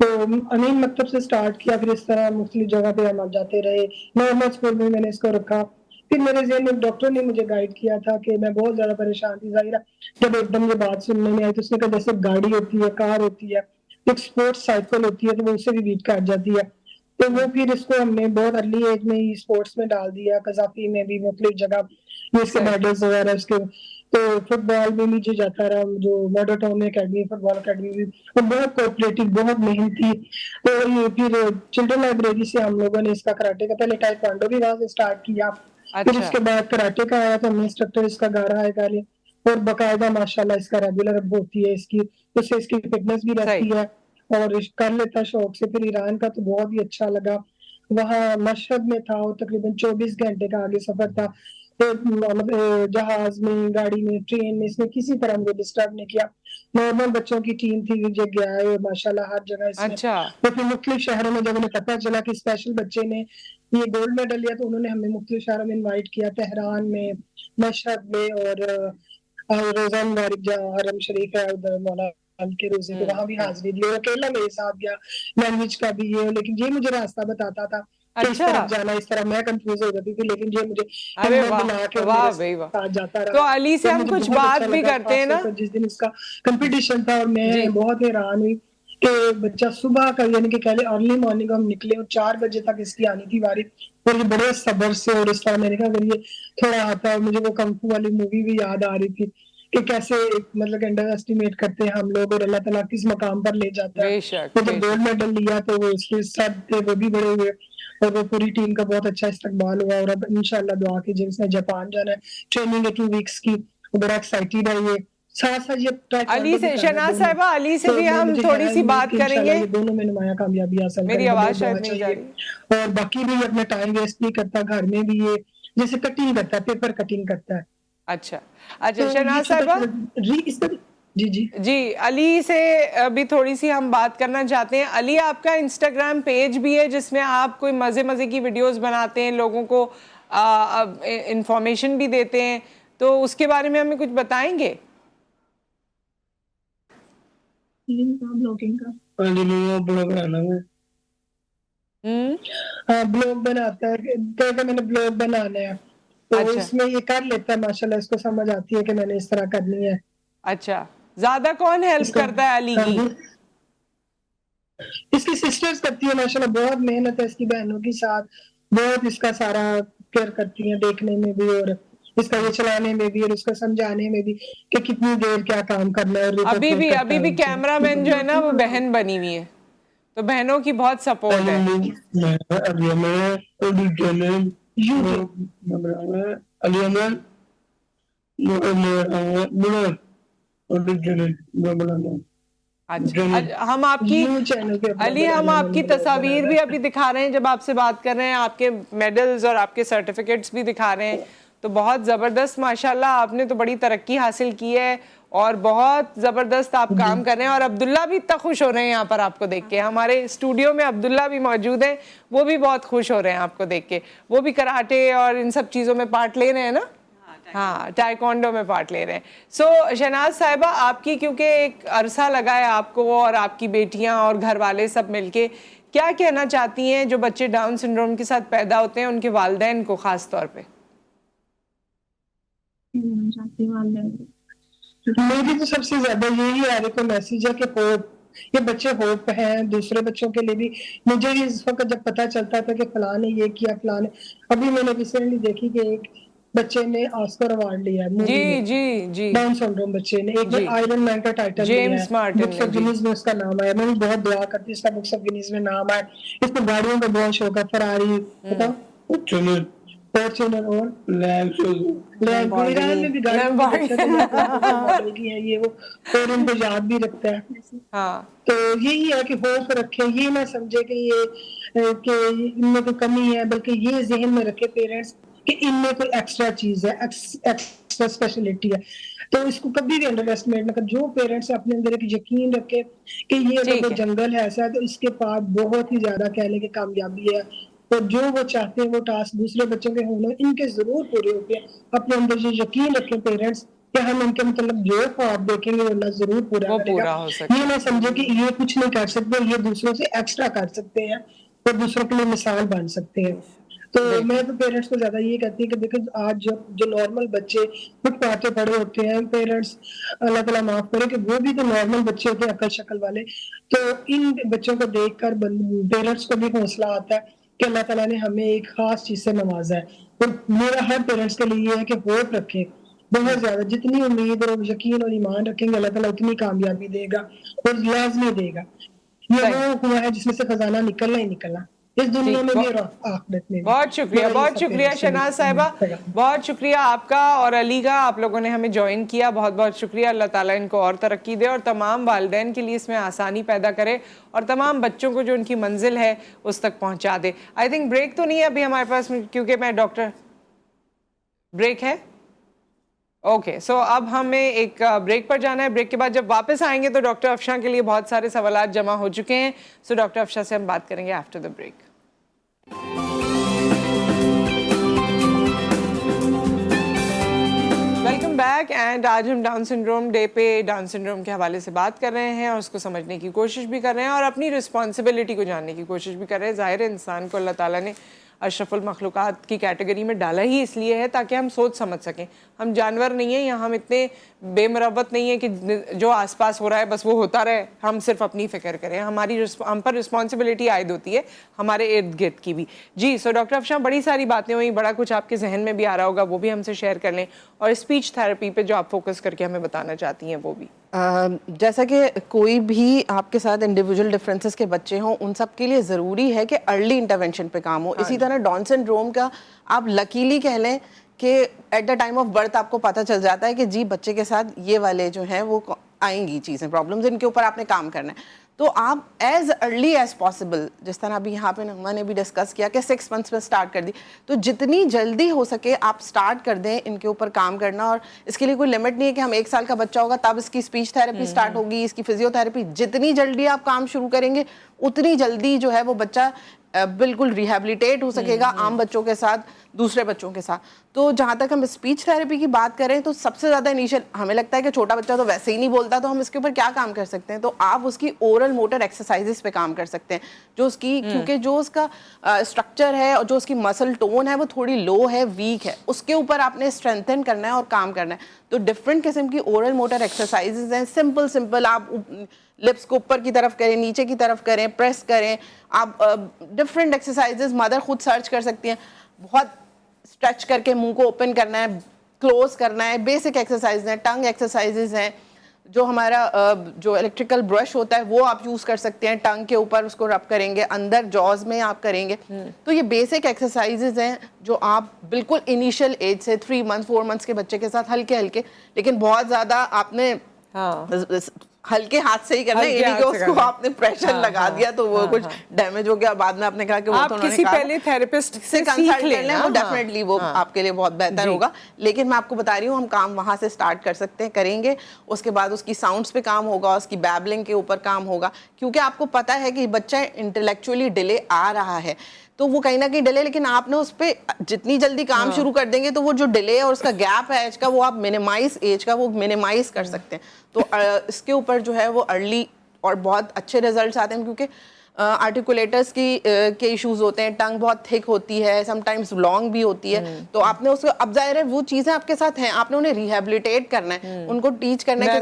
Speaker 6: तो अमीन मकतब से स्टार्ट किया, फिर इस तरह मुख्तलिफ जगह पे हम जाते रहे। नॉर्मल स्कूल में मैंने इसको रखा, फिर मेरे ज़हन में डॉक्टर ने मुझे गाइड किया था कि मैं बहुत ज़्यादा परेशान थी। ज़ाहिर है जब एकदम ये बात सुनने में आई तो उसने कहा जैसे गाड़ी होती है, कार होती है, एक स्पोर्ट्स साइकिल होती है, तो वो उससे भी बीट काट जाती है। तो वो फिर इसको हमने बहुत अर्ली एज में ही स्पोर्ट्स में डाल दिया, कज़ाफ़ी में भी मुख्तलिफ जगह ये इसके मेडल्स वगैरह इसके। तो फुटबॉल भी नीचे जाता रहा, जो model town academy, football academy भी, वो बहुत कोऑपरेटिव, बहुत मेहनती। तो ये फिर चिल्ड्रन लाइब्रेरी से हम लोगों ने इसका कराटे का पहले टाइक्वांडो भी वहाँ से स्टार्ट किया। फिर उसके बाद कराटे का आया, तो हमने इंस्ट्रक्टर इसका गा रहा है पहले, और बाकायदा माशाल्लाह इसका रेगुलर अब होती है इसकी, उससे इसकी फिटनेस भी रहती है और कर लेता शौक से। फिर ईरान का तो बहुत ही अच्छा लगा, वहाँ मशहद में था और तकरीबन 24 घंटे का आगे सफर था। मतलब जहाज में, गाड़ी में, ट्रेन में, इसने किसी तरह मुझे डिस्टर्ब नहीं किया। नॉर्मल बच्चों की टीम थी, जो गया है माशाल्लाह हर जगह इसमें।
Speaker 1: अच्छा।
Speaker 6: तो फिर मुख्तलिफ शहरों में जब उन्हें पता चला कि स्पेशल बच्चे ने ये गोल्ड मेडल लिया, तो उन्होंने हमें मुख्तलिफ शहरों में इन्वाइट किया, तेहरान में, मशहद में, और रोजा मुबारक जहाँ हरम शरीफ है उधर मौला के रोजे पे, वहां भी हाजिरी दी। और अकेला मेरे साथ गया, लैंग्वेज का भी ये, लेकिन ये मुझे रास्ता बताता था कि इस
Speaker 1: अच्छा।
Speaker 6: तरफ जाना, इस तरफ। मैं कंफ्यूज हो जाती थी, लेकिन ये मुझे
Speaker 1: अरे
Speaker 6: हिम्मत
Speaker 1: वाह,
Speaker 6: बना के और
Speaker 1: वाह
Speaker 6: मेरे
Speaker 1: भाई वाह।
Speaker 6: साथ जाता रहा।
Speaker 1: तो अली से हम
Speaker 6: मुझे
Speaker 1: कुछ
Speaker 6: बहुत
Speaker 1: बात
Speaker 6: अच्छा
Speaker 1: भी
Speaker 6: लगा,
Speaker 1: करते हैं
Speaker 6: खास
Speaker 1: ना।
Speaker 6: तौर पर जिस दिन इसका कंपटीशन था, और
Speaker 1: जी।
Speaker 6: मैं बहुत हैरान हुई कि बच्चा सुबह का, यानी कि पहले अर्ली मॉर्निंग हम निकले और 4 बजे तक इसकी आनी थी बारी, और ये बड़े सब्र से, और इस तरह मैंने कहा अगर ये थोड़ा आता है। मुझे वो कंफू वाली मूवी भी याद आ रही थी कि कैसे मतलब अंडर एस्टिमेट करते हैं हम लोग, और अल्लाह ताला किस मकाम पर ले जाता है।
Speaker 1: बेशक,
Speaker 6: तो जब
Speaker 1: बेशक।
Speaker 6: गोल्ड मेडल लिया तो वो उसके सर थे, वो भी बड़े हुए, और वो पूरी टीम का बहुत अच्छा इस्तकबाल हुआ। और अब इंशाल्लाह दुआ कीजिए, उसने जापान जाना है, ट्रेनिंग है 2 वीक्स की, वो बड़ा एक्साइटेड है। ये साथ साथ ये
Speaker 1: अली
Speaker 6: ताइक्वांडो भी
Speaker 1: से,
Speaker 6: कर रहा है
Speaker 1: शहनाज
Speaker 6: दोनों।
Speaker 1: साहिबा, अली से
Speaker 6: तो
Speaker 1: भी हम
Speaker 6: मुझे
Speaker 1: थोड़ी
Speaker 6: है
Speaker 1: सी
Speaker 6: उम्मीद
Speaker 1: बात
Speaker 6: कि इंशाल्लाह
Speaker 1: करेंगे।
Speaker 6: ये दोनों में नुमाया कामयाबी हासिल
Speaker 1: मेरी
Speaker 6: करेंगे,
Speaker 1: आवाज
Speaker 6: बहुत
Speaker 1: शायद
Speaker 6: दुआ
Speaker 1: नहीं जा
Speaker 6: चाहिए।
Speaker 1: रही।
Speaker 6: और बाकी भी अपना टाइम वेस्ट नहीं करता, घर में भी ये जैसे कटिंग करता है, पेपर कटिंग करता है।
Speaker 1: अच्छा अच्छा,
Speaker 6: तो ये
Speaker 1: शहनाज
Speaker 6: छोटा
Speaker 1: साहिबा।
Speaker 6: छोटा जी जी
Speaker 1: जी, अली से अभी थोड़ी सी हम बात करना चाहते हैं। अली, आपका इंस्टाग्राम पेज भी है जिसमें आप कोई मज़े मज़े की वीडियोस बनाते हैं, लोगों को इंफॉर्मेशन भी देते हैं, तो उसके बारे में हमें कुछ बताएंगे?
Speaker 6: ब्लॉगिंग का ब्लॉग बनाना है। हाँ, ब्लॉग बनाता है, कहता मैंने ब्लॉग बनाना है, तो
Speaker 1: अच्छा
Speaker 6: इसमें ये कर लेता है माशाल्लाह, इसको समझ आती है कि मैंने इस तरह करनी है।
Speaker 1: अच्छा, ज्यादा कौन हेल्प
Speaker 6: इसको
Speaker 1: करता है अली
Speaker 6: हाँ
Speaker 1: की?
Speaker 6: जी। इसकी सिस्टर्स करती है माशाल्लाह, बहुत मेहनत है इसकी बहनों के साथ, बहुत इसका सारा केयर करती है, देखने में भी और इसका ये चलाने में भी और उसको समझाने में भी कि कितनी देर क्या काम करना है। और ये
Speaker 1: अभी भी
Speaker 6: करता है
Speaker 1: कैमरामैन जो है ना, वो बहन बनी हुई है, तो बहनों की बहुत सपोर्ट है। अच्छा, हम आपकी अली, हम आपकी तस्वीर भी अभी दिखा रहे हैं जब आपसे बात कर रहे हैं, आपके मेडल्स और आपके सर्टिफिकेट्स भी दिखा रहे हैं, तो बहुत ज़बरदस्त माशाल्लाह, आपने तो बड़ी तरक्की हासिल की है और बहुत ज़बरदस्त आप काम कर रहे हैं। और अब्दुल्ला भी इतना खुश हो रहे हैं यहाँ पर आपको देख के, हमारे स्टूडियो में अब्दुल्ला भी मौजूद हैं, वो भी बहुत खुश हो रहे हैं आपको देख के, वो भी कराटे और इन सब चीज़ों में पार्ट ले रहे हैं ना। हाँ, टाइकोंडो में पार्ट ले रहे हैं। सो शहनाज साहिबा, आपकी क्योंकि एक अरसा लगा है आपको और आपकी बेटियां और घर वाले सब मिलके, क्या कहना चाहती हैं जो बच्चे डाउन सिंड्रोम के साथ पैदा होते हैं उनके वालिदैन को खास तौर पे?
Speaker 6: मेरी तो सबसे ज्यादा यही आगे को मैसेज है कि होप, ये बच्चे होप हैं दूसरे बच्चों के लिए भी। मुझे भी इस वक्त जब पता चलता था कि फलां ने ये किया, फलां ने, अभी मैंने रिसेंटली देखी कि एक बच्चे ने ऑस्कर अवार्ड लिया है मूवी
Speaker 1: जी
Speaker 6: में,
Speaker 1: जी जी
Speaker 6: डाउन सिंड्रोम बच्चे ने, एक
Speaker 1: जी,
Speaker 6: आयरन मैन का टाइटल लिया
Speaker 1: जेम्स
Speaker 6: है,
Speaker 1: मार्टिन
Speaker 6: बुक्स
Speaker 1: ने।
Speaker 6: ऑफ
Speaker 1: जी
Speaker 6: गिनीज में उसका नाम आया। मैं भी बहुत दुआ करती हूँ इसका बुक्स ऑफ गिनीज में नाम आए। इसको गाड़ियों का बहुत शौक है, फरारी बताओ, फॉर्च्यूनर और ईरान में भी गाड़ियों की बच्चे मॉडल की है ये वो, और इनको याद भी रखता है।
Speaker 1: हाँ,
Speaker 6: तो यही है कि होप रखे, ये ना समझे कि ये कि इनमें कोई कमी है, बल्कि ये जहन में रखे पेरेंट्स कि इनमें कोई एक्स्ट्रा चीज है, एक्स्ट्रा स्पेशलिटी है। तो इसको कभी भी अंडर एस्टिमेट ना कर। जो पेरेंट्स अपने अंदर एक यकीन रखे कि ये अगर
Speaker 1: ठीक
Speaker 6: वो
Speaker 1: है।
Speaker 6: जंगल है ऐसा है, तो इसके पास बहुत ही ज्यादा कहने की कामयाबी है। तो जो वो चाहते हैं वो टास्क दूसरे बच्चों के होने इनके जरूर पूरे होते हैं। अपने अंदर जो यकीन रखें पेरेंट्स कि हम इनके मतलब जो ख्वाब देखेंगे वो अल्लाह जरूर पूरा
Speaker 1: वो
Speaker 6: करेगा।
Speaker 1: पूरा हो सकता
Speaker 6: ये ना समझे कि ये कुछ नहीं कर सकते, ये दूसरों से एक्स्ट्रा कर सकते हैं और दूसरों के लिए मिसाल बन सकते हैं। तो मैं तो पेरेंट्स को ज्यादा ये कहती हूँ कि देखो आज जो नॉर्मल बच्चे फुटपाथ पे पड़े होते हैं, पेरेंट्स अल्लाह ताला माफ करे कि वो भी तो नॉर्मल बच्चे होते हैं अकल शक्ल वाले, तो इन बच्चों को देखकर पेरेंट्स को भी हौसला आता है कि अल्लाह ताला ने हमें एक खास चीज से नवाजा है। तो मेरा हर पेरेंट्स के लिए ये है कि होप रखें बहुत ज्यादा, जितनी उम्मीद और यकीन और ईमान रखेंगे अल्लाह ताला उतनी कामयाबी देगा और लाजमी देगा। ये वो हुआ है जिसमें से खजाना निकलना ही निकलना, इस दुनिया में भी और आखिरत में भी।
Speaker 1: बहुत शुक्रिया शहनाज साहिबा, बहुत शुक्रिया आपका और अली का, आप लोगों ने हमें ज्वाइन किया, बहुत बहुत शुक्रिया। अल्लाह ताला इनको और तरक्की दे और तमाम वालिदैन के लिए इसमें आसानी पैदा करे और तमाम बच्चों को जो उनकी मंजिल है उस तक पहुंचा दे। आई थिंक ब्रेक तो नहीं है अभी हमारे पास, क्योंकि मैं डॉक्टर ब्रेक है? ओके, सो अब हमें एक ब्रेक पर जाना है. ब्रेक के बाद जब वापस आएंगे तो डॉक्टर अफशां के लिए बहुत सारे सवालात जमा हो चुके हैं. सो डॉक्टर अफशां से हम बात करेंगे after the break. Welcome back. And आज हम डाउन सिंड्रोम डे पे डाउन सिंड्रोम के हवाले से बात कर रहे हैं और उसको समझने की कोशिश भी कर रहे हैं और अपनी रिस्पॉन्सिबिलिटी को जानने की कोशिश भी कर रहे हैं. ज़ाहिर है इंसान को अल्लाह ताला ने अशरफुल मखलूक़ात की कैटेगरी में डाला ही इसलिए है ताकि हम सोच समझ सकें. हम जानवर नहीं हैं या हम इतने बेमरवत नहीं है कि जो आसपास हो रहा है बस वो होता रहे, हम सिर्फ अपनी फ़िक्र करें. हम पर रिस्पॉन्सिबिलिटी आयद होती है हमारे इर्द गिर्द की भी. जी, सो डॉक्टर अफशां, बड़ी सारी बातें हुई, बड़ा कुछ आपके जहन में भी आ रहा होगा, वो भी हमसे शेयर कर लें. और स्पीच थेरेपी पे जो आप फोकस करके हमें बताना चाहती हैं वो भी.
Speaker 2: जैसा कि कोई भी आपके साथ इंडिविजुअल डिफरेंसेस के बच्चे हों, उन सब के लिए ज़रूरी है कि अर्ली इंटरवेंशन पे काम हो. इसी तरह डाउन सिंड्रोम का आप लकीली कह लें कि at the time of birth आपको पता चल जाता है कि जी बच्चे के साथ ये वाले जो हैं वो आएंगी चीज़ें, प्रॉब्लम्स, इनके ऊपर आपने काम करना है. तो आप एज अर्ली एज पॉसिबल, जिस तरह अभी यहाँ पे नगमा ने भी डिस्कस किया कि 6 मंथ्स में स्टार्ट कर दी, तो जितनी जल्दी हो सके आप स्टार्ट कर दें इनके ऊपर काम करना. और इसके लिए कोई लिमिट नहीं है कि हम 1 साल का बच्चा होगा तब इसकी स्पीच थेरेपी स्टार्ट होगी, इसकी फिजियोथेरेपी. जितनी जल्दी आप काम शुरू करेंगे उतनी जल्दी जो है वो बच्चा बिल्कुल रिहेबिलिटेट हो सकेगा आम बच्चों के साथ, दूसरे बच्चों के साथ. तो जहाँ तक हम स्पीच थेरेपी की बात करें तो सबसे ज़्यादा इनिशियल हमें लगता है कि छोटा बच्चा तो वैसे ही नहीं बोलता, तो हम इसके ऊपर क्या काम कर सकते हैं. तो आप उसकी ओरल मोटर एक्सरसाइजेस पे काम कर सकते हैं, जो उसकी क्योंकि जो उसका स्ट्रक्चर है और जो उसकी मसल टोन है वो थोड़ी लो है, वीक है, उसके ऊपर आपने स्ट्रेंथन करना है और काम करना है. तो डिफरेंट किस्म की ओरल मोटर एक्सरसाइजेज हैं. सिंपल आप लिप्स को ऊपर की तरफ करें, नीचे की तरफ करें, प्रेस करें. आप डिफरेंट एक्सरसाइजेज मदर खुद सर्च कर सकती हैं. बहुत स्ट्रेच करके मुंह को ओपन करना है, क्लोज करना है, बेसिक एक्सरसाइज हैं. टंग एक्सरसाइजेज हैं, जो हमारा जो इलेक्ट्रिकल ब्रश होता है वो आप यूज़ कर सकते हैं. टंग के ऊपर उसको रब करेंगे, अंदर जॉज में आप करेंगे. तो ये बेसिक एक्सरसाइजेज हैं जो आप बिल्कुल इनिशियल एज से 3 मंथ 4 मंथ्स के बच्चे के साथ हल्के हल्के, लेकिन बहुत ज़्यादा आपने हल्के हाथ से ही करना है. यानी कि उसको आपने प्रेशर लगा दिया तो वो कुछ डैमेज हो गया, बाद में आपने कहा कि वो
Speaker 1: आप
Speaker 2: तो उन्होंने
Speaker 1: किसी
Speaker 2: कहा
Speaker 1: पहले थेरेपिस्ट
Speaker 2: से कंसल्ट कर लें, वो डेफिनेटली वो आपके लिए बहुत बेहतर होगा. लेकिन मैं आपको बता रही हूँ हम काम वहाँ से स्टार्ट कर सकते हैं, करेंगे. उसके बाद उसकी साउंड्स पे काम होगा, उसकी बैबलिंग के ऊपर काम होगा, क्योंकि आपको पता है कि बच्चा इंटेलेक्चुअली डिले आ रहा है तो वो कहीं ना कहीं डिले, लेकिन आपने उस पर जितनी जल्दी काम शुरू कर देंगे तो वो जो डिले और उसका गैप है एज का वो आप मिनिमाइज एज का वो मिनिमाइज कर सकते हैं. तो इसके ऊपर जो है वो अर्ली और बहुत अच्छे रिजल्ट्स आते हैं, क्योंकि आर्टिकुलेटर्स के इश्यूज होते हैं, टंग बहुत थिक होती है, समटाइम्स लॉन्ग भी होती है. तो आपने उसको, अब जाहिर है वो चीज़ें आपके साथ हैं, आपने उन्हें रिहेबिलिटेट करना है, उनको टीच करना है,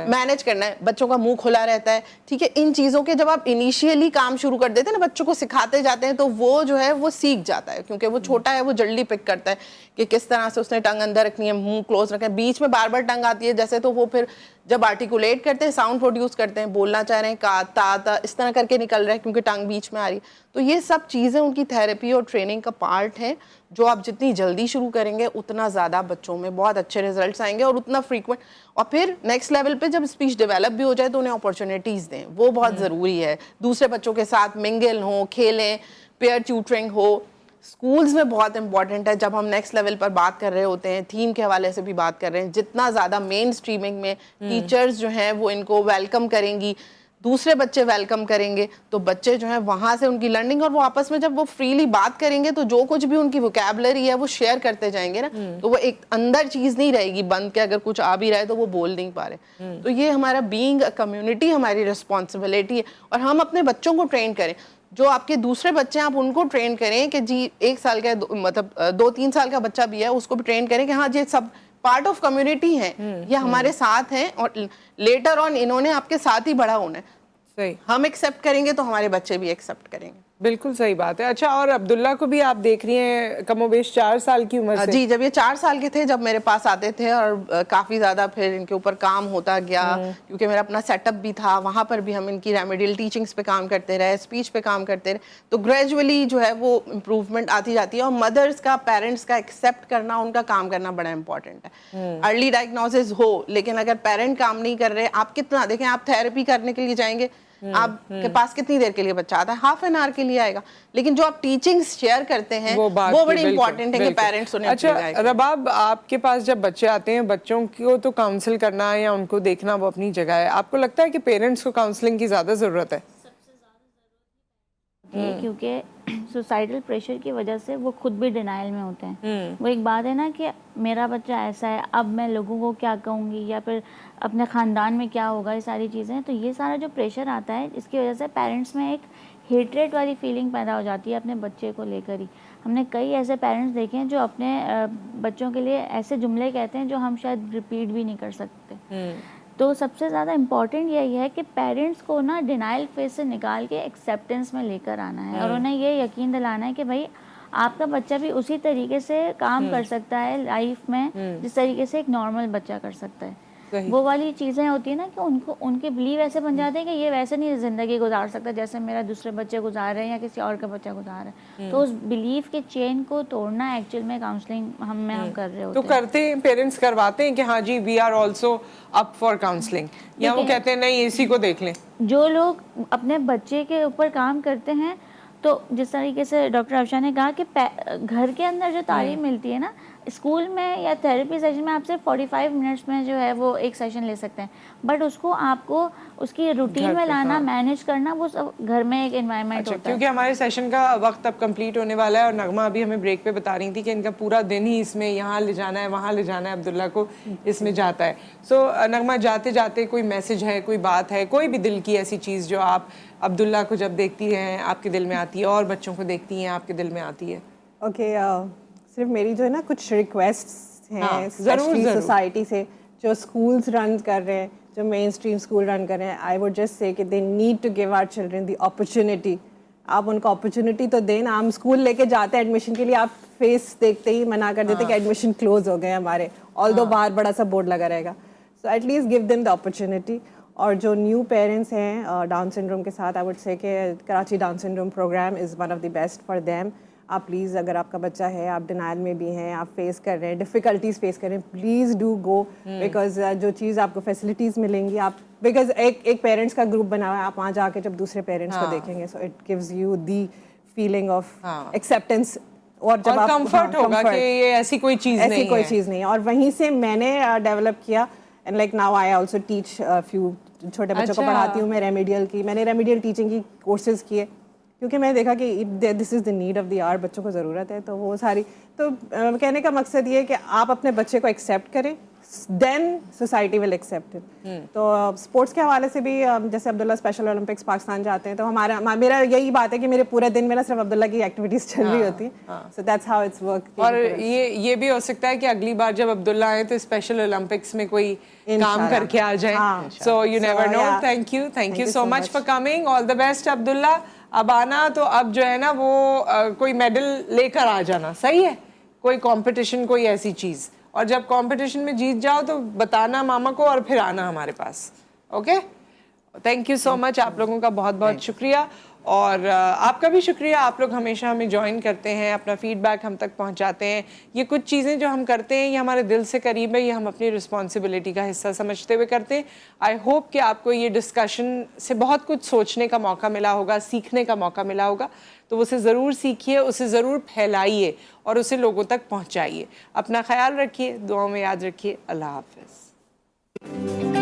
Speaker 2: मैनेज करना है. बच्चों का मुंह खुला रहता है, ठीक है. इन चीज़ों के जब आप इनिशियली काम शुरू कर देते हैं ना, बच्चों को सिखाते जाते हैं, तो वो जो है वो सीख जाता है, क्योंकि वो छोटा है, वो जल्दी पिक करता है कि किस तरह से उसने टंग अंदर रखनी है, मुंह क्लोज रखना है. बीच में बार बार टंग आती है जैसे, तो वो फिर जब आर्टिकुलेट करते हैं, साउंड प्रोड्यूस करते हैं, बोलना चाह रहे हैं का ता इस तरह करके निकल रहा है क्योंकि टंग बीच में आ रही है. तो ये सब चीज़ें उनकी थेरेपी और ट्रेनिंग का पार्ट है, जो आप जितनी जल्दी शुरू करेंगे उतना ज़्यादा बच्चों में बहुत अच्छे रिजल्ट्स आएंगे और उतना फ्रीक्वेंट. और फिर नेक्स्ट लेवल पे जब स्पीच डेवलप भी हो जाए तो उन्हें अपॉर्चुनिटीज़ दें, वो बहुत ज़रूरी है. दूसरे बच्चों के साथ मिंगल हो, खेलें, पेयर ट्यूटरिंग हो. स्कूल्स में बहुत इंपॉर्टेंट है. जब हम नेक्स्ट लेवल पर बात कर रहे होते हैं, थीम के हवाले से भी बात कर रहे हैं, जितना ज़्यादा मेन स्ट्रीमिंग में टीचर्स जो हैं वो इनको वेलकम करेंगी, दूसरे बच्चे वेलकम करेंगे, तो बच्चे जो हैं वहाँ से उनकी लर्निंग, और वो आपस में जब वो फ्रीली बात करेंगे तो जो कुछ भी उनकी वोकैबुलरी है वो शेयर करते जाएंगे ना, तो वो एक अंदर चीज़ नहीं रहेगी बंद के, अगर कुछ आ भी रहा है तो वो बोल नहीं पा रहे. तो ये हमारा बीइंग अ कम्युनिटी हमारी रिस्पॉन्सिबिलिटी है. और हम अपने बच्चों को ट्रेन करें, जो आपके दूसरे बच्चे हैं आप उनको ट्रेन करें कि जी 1 साल का मतलब 2-3 साल का बच्चा भी है उसको भी ट्रेन करें कि हाँ ये सब पार्ट ऑफ कम्युनिटी है, ये हमारे साथ हैं और लेटर ऑन इन्होंने आपके साथ ही बड़ा होना है.
Speaker 1: सही,
Speaker 2: हम एक्सेप्ट करेंगे तो हमारे बच्चे भी एक्सेप्ट करेंगे.
Speaker 1: बिल्कुल सही बात है. अच्छा, और अब्दुल्ला को भी आप देख रही हैं कमोबेश 4 साल की उम्र से?
Speaker 2: जी, जब ये 4 साल के थे जब मेरे पास आते थे, और काफ़ी ज़्यादा फिर इनके ऊपर काम होता गया, क्योंकि मेरा अपना सेटअप भी था, वहाँ पर भी हम इनकी रेमेडियल टीचिंग्स पे काम करते रहे, स्पीच पे काम करते रहे. तो ग्रेजुअली जो है वो इम्प्रूवमेंट आती जाती है. और मदर्स का, पेरेंट्स का एक्सेप्ट करना, उनका काम करना बड़ा इंपॉर्टेंट है. अर्ली डायग्नोसिस हो, लेकिन अगर पेरेंट काम नहीं कर रहे, आप कितना देखें, आप थेरेपी करने के लिए जाएंगे, آپ کے پاس کتنی دیر کے لیے بچہ آتا ہے؟ ہاف این آور کے لیے آئے گا. لیکن جو آپ ٹیچنگز شیئر کرتے ہیں وہ بڑی امپورٹنٹ ہے کہ پیرنٹس انہیں.
Speaker 1: اچھا رباب، آپ کے پاس جب بچے آتے ہیں، بچوں کو تو کاؤنسل کرنا یا ان کو دیکھنا وہ اپنی جگہ ہے، آپ کو لگتا ہے کہ پیرنٹس کو کاؤنسلنگ کی زیادہ ضرورت ہے؟
Speaker 3: کیونکہ سوسائٹل پریشر کی وجہ سے وہ خود بھی ڈینائل میں ہوتے ہیں. وہ ایک بات ہے نا کہ میرا بچہ ایسا ہے، اب میں لوگوں کو کیا کہوں گی، یا پھر اپنے خاندان میں کیا ہوگا، یہ ساری چیزیں. تو یہ سارا جو پریشر آتا ہے اس کی وجہ سے پیرنٹس میں ایک ہیٹریٹ والی فیلنگ پیدا ہو جاتی ہے اپنے بچے کو لے کر ہی. ہم نے کئی ایسے پیرنٹس دیکھے ہیں جو اپنے بچوں کے لیے ایسے جملے کہتے ہیں جو ہم شاید ریپیٹ بھی نہیں کر سکتے. تو سب سے زیادہ امپورٹنٹ یہی ہے کہ پیرنٹس کو نا ڈینائل فیز سے نکال کے ایکسیپٹنس میں لے کر آنا ہے، اور انہیں یہ یقین دلانا ہے کہ بھائی آپ کا بچہ بھی اسی طریقے سے کام کر سکتا ہے لائف میں جس طریقے سے ایک نارمل بچہ کر سکتا ہے. وہ والی چیزیں ہوتی ہیں نا کہ ان کے بلیو ایسے بن جاتے ہیں کہ یہ ویسے نہیں زندگی گزار سکتا جیسے میرا دوسرے بچے گزار رہے ہیں یا کسی اور کا بچہ گزار رہا ہے. تو اس بلیف کے چین کو توڑنا ایکچوئل میں کاؤنسلنگ ہم کر رہے ہوتے ہیں.
Speaker 1: تو کرتے ہیں پیرنٹس کرواتے ہیں کہ ہاں جی we are also up for counselling, یا وہ کہتے ہیں نہیں اسی کو دیکھ لیں؟
Speaker 3: جو لوگ اپنے بچے کے اوپر کام کرتے ہیں، تو جس طریقے سے ڈاکٹر افشاں نے کہا کہ گھر کے اندر جو تعلیم ملتی ہے نا، اسکول میں یا تھیراپی سیشن میں آپ صرف 45 منٹس میں جو ہے وہ ایک سیشن لے سکتے ہیں، بٹ اس کو آپ کو اس کی روٹین میں لانا، مینیج کرنا، وہ سب گھر میں ایک انوائرمنٹ ہوتا ہے.
Speaker 1: کیونکہ ہمارے سیشن کا وقت اب کمپلیٹ ہونے والا ہے، اور نغمہ ابھی ہمیں بریک پہ بتا رہی تھی کہ ان کا پورا دن ہی اس میں یہاں لے جانا ہے وہاں لے جانا ہے، عبداللہ کو اس میں جاتا ہے. سو نغمہ جاتے جاتے کوئی میسج ہے، کوئی بات ہے، کوئی بھی دل کی ایسی چیز جو آپ عبداللہ کو جب دیکھتی ہیں آپ کے دل میں آتی ہے، اور بچوں کو دیکھتی ہیں آپ کے دل میں آتی ہے؟
Speaker 4: اوکے، صرف میری جو ہے نا کچھ ریکویسٹ ہیں
Speaker 1: ضرور
Speaker 4: سوسائٹی سے جو اسکولس رن کر رہے ہیں، جو مین اسٹریم اسکول رن کر رہے ہیں. آئی ووڈ جسٹ سے کہ they need to give our children the opportunity. آپ ان کو اپرچونیٹی تو دیں نا. ہم اسکول لے کے جاتے ہیں ایڈمیشن کے لیے، آپ فیس دیکھتے ہی منع کر دیتے کہ ایڈمیشن کلوز ہو گئے ہمارے، آل دو باہر بڑا سا بورڈ لگا رہے گا. So at least give them the opportunity. اور جو نیو پیرنٹس ہیں ڈاؤن سنڈروم کے ساتھ، آئی ووڈ سے کہ Karachi Down syndrome programme is one of the best for them. آپ پلیز، اگر آپ کا بچہ ہے، آپ ڈینائل میں بھی ہیں، آپ فیس کر رہے ہیں، ڈفیکلٹیز فیس کر رہے ہیں، پلیز ڈو گو. بیکاز جو چیز آپ کو فیسلٹیز ملیں گی، آپ بیکاز ایک پیرنٹس کا گروپ بنا ہوا ہے، آپ وہاں جا کے جب دوسرے پیرنٹس کو دیکھیں گے، so it gives you the feeling of acceptance. اور جب آپ
Speaker 1: کمفرٹ ہوگا کہ یہ ایسی کوئی چیز نہیں ہے.
Speaker 4: اور وہیں سے میں نے ڈیولپ کیا، and like now I also teach few چھوٹے بچوں کو پڑھاتی ہوں میں. ریمیڈیل کی میں نے ریمیڈیل ٹیچنگ کی کورسز کیے، کیونکہ میں نے دیکھا کہ دس از دا نیڈ آف دی آور، بچوں کو ضرورت ہے. تو وہ ساری، تو کہنے کا مقصد یہ ہے کہ آپ اپنے بچے کو ایکسیپٹ کریں، دین سوسائٹی ول ایکسیپٹ اٹ. تو اسپورٹس کے حوالے سے بھی جیسے عبداللہ اسپیشل اولمپکس پاکستان جاتے ہیں، تو میرا یہی بات ہے کہ میرے پورے دن میں نا صرف عبداللہ کی ایکٹیویٹیز چل رہی ہوتی ہیں. So that's how its work.
Speaker 1: اور یہ بھی ہو سکتا ہے کہ اگلی بار جب عبداللہ آئے تو اسپیشل اولمپکس میں کوئی کام کر کے آ جائیں. So you never know. Thank you so much for coming. All the best Abdullah. اب آنا تو اب جو ہے نا وہ کوئی میڈل لے کر آ جانا، صحیح ہے؟ کوئی کمپٹیشن، کوئی ایسی چیز، اور جب کمپٹیشن میں جیت جاؤ تو بتانا ماما کو اور پھر آنا ہمارے پاس. اوکے، تھینک یو سو مچ. آپ لوگوں کا بہت بہت شکریہ، اور آپ کا بھی شکریہ. آپ لوگ ہمیشہ ہمیں جوائن کرتے ہیں، اپنا فیڈ بیک ہم تک پہنچاتے ہیں. یہ کچھ چیزیں جو ہم کرتے ہیں یہ ہمارے دل سے قریب ہے، یہ ہم اپنی رسپانسبلٹی کا حصہ سمجھتے ہوئے کرتے ہیں. آئی ہوپ کہ آپ کو یہ ڈسکشن سے بہت کچھ سوچنے کا موقع ملا ہوگا، سیکھنے کا موقع ملا ہوگا. تو اسے ضرور سیکھیے، اسے ضرور پھیلائیے اور اسے لوگوں تک پہنچائیے. اپنا خیال رکھیے، دعاؤں میں یاد رکھیے. اللہ حافظ.